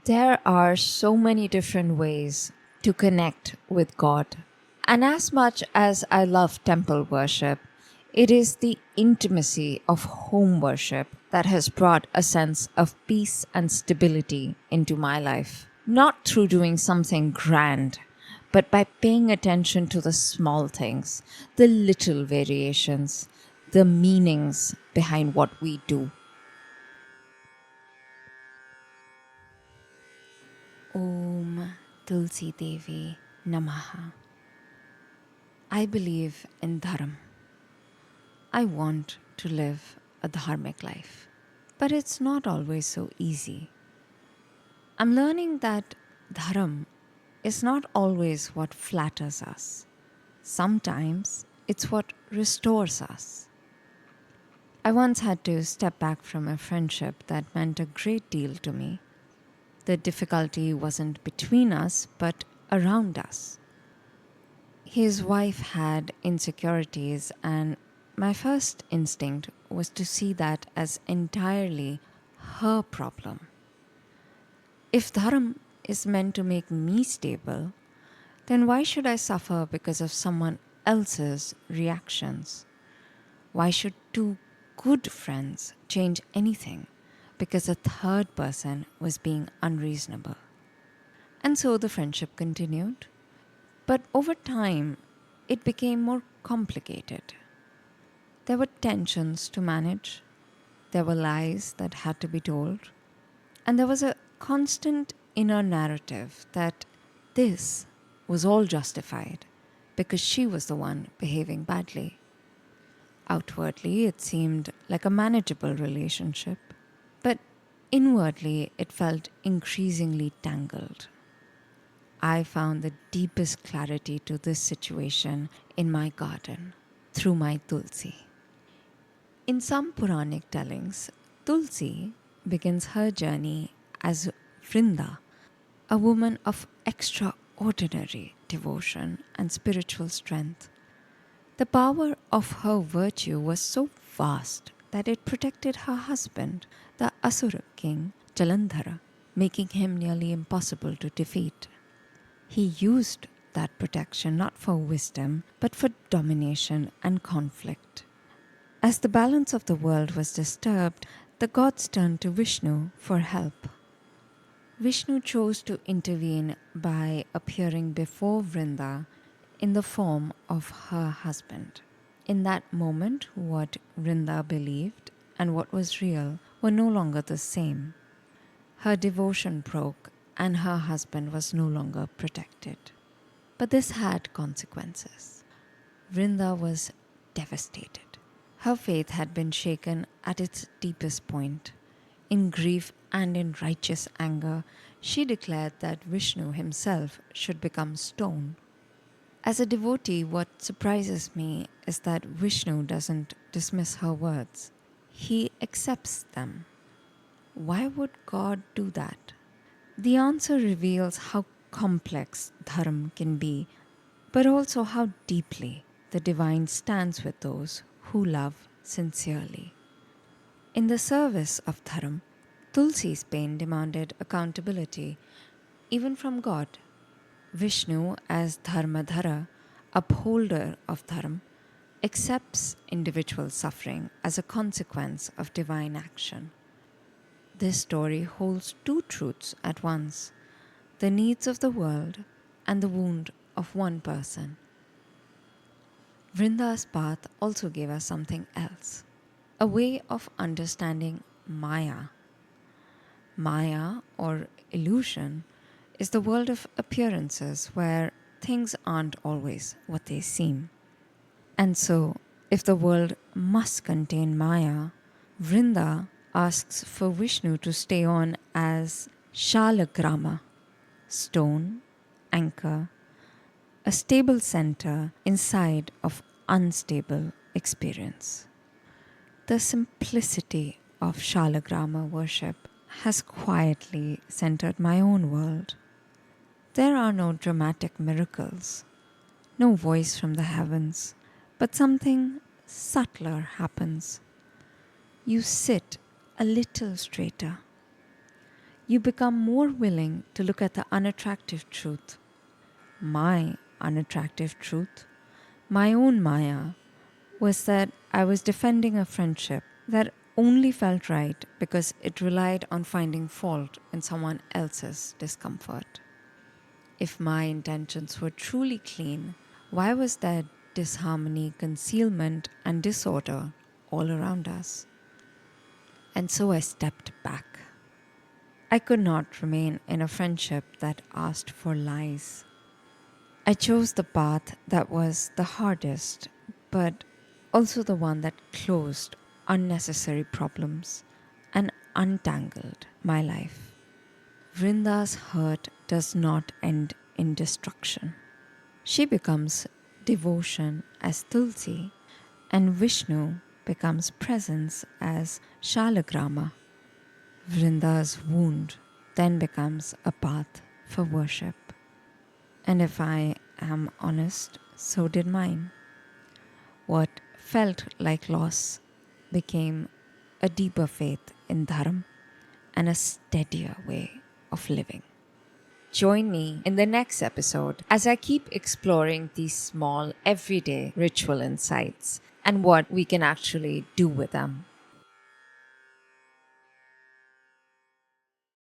There are so many different ways to connect with God. And as much as I love temple worship, it is the intimacy of home worship that has brought a sense of peace and stability into my life. Not through doing something grand, but by paying attention to the small things, the little variations, the meanings behind what we do. Om Tulsi Devi Namaha. I believe in Dharma. I want to live a dharmic life. But it's not always so easy. I'm learning that Dharma is not always what flatters us. Sometimes it's what restores us. I once had to step back from a friendship that meant a great deal to me. The difficulty wasn't between us, but around us. His wife had insecurities, and my first instinct was to see that as entirely her problem. If dharma is meant to make me stable, then why should I suffer because of someone else's reactions? Why should two good friends change anything because a third person was being unreasonable? And so the friendship continued. But over time, it became more complicated. There were tensions to manage, there were lies that had to be told, and there was a constant inner narrative that this was all justified because she was the one behaving badly. Outwardly, it seemed like a manageable relationship, but inwardly, it felt increasingly tangled. I found the deepest clarity to this situation in my garden through my Tulsi. In some Puranic tellings, Tulsi begins her journey as Vrinda, a woman of extraordinary devotion and spiritual strength. The power of her virtue was so vast that it protected her husband, the Asura king Jalandhara, making him nearly impossible to defeat. He used that protection not for wisdom, but for domination and conflict. As the balance of the world was disturbed, the gods turned to Vishnu for help. Vishnu chose to intervene by appearing before Vrinda in the form of her husband. In that moment, what Vrinda believed and what was real were no longer the same. Her devotion broke and her husband was no longer protected. But this had consequences. Vrinda was devastated. Her faith had been shaken at its deepest point. In grief and in righteous anger, she declared that Vishnu himself should become stone. As a devotee, what surprises me is that Vishnu doesn't dismiss her words. He accepts them. Why would God do that? The answer reveals how complex dharma can be, but also how deeply the divine stands with those who love sincerely. In the service of dharma, Tulsi's pain demanded accountability, even from God. Vishnu, as Dharmadhara, upholder of dharma, accepts individual suffering as a consequence of divine action. This story holds two truths at once: the needs of the world and the wound of one person. Vrinda's path also gave us something else, a way of understanding Maya. Maya, or illusion, is the world of appearances where things aren't always what they seem. And so, if the world must contain Maya, Vrinda asks for Vishnu to stay on as Shalagrama, stone, anchor, a stable center inside of unstable experience. The simplicity of Shalagrama worship has quietly centered my own world. There are no dramatic miracles, no voice from the heavens, but something subtler happens. You sit a little straighter. you become more willing to look at the unattractive truth. My unattractive truth, my own Maya, was that I was defending a friendship that only felt right because it relied on finding fault in someone else's discomfort. If my intentions were truly clean, why was there disharmony, concealment, and disorder all around us? And so I stepped back. I could not remain in a friendship that asked for lies. I chose the path that was the hardest, but also the one that closed unnecessary problems and untangled my life. Vrinda's hurt does not end in destruction. She becomes devotion as Tulsi, and Vishnu becomes presence as Shalagrama. Vrinda's wound then becomes a path for worship. And if I am honest, so did mine. What felt like loss became a deeper faith in Dharam and a steadier way of living. Join me in the next episode as I keep exploring these small, everyday ritual insights and what we can actually do with them.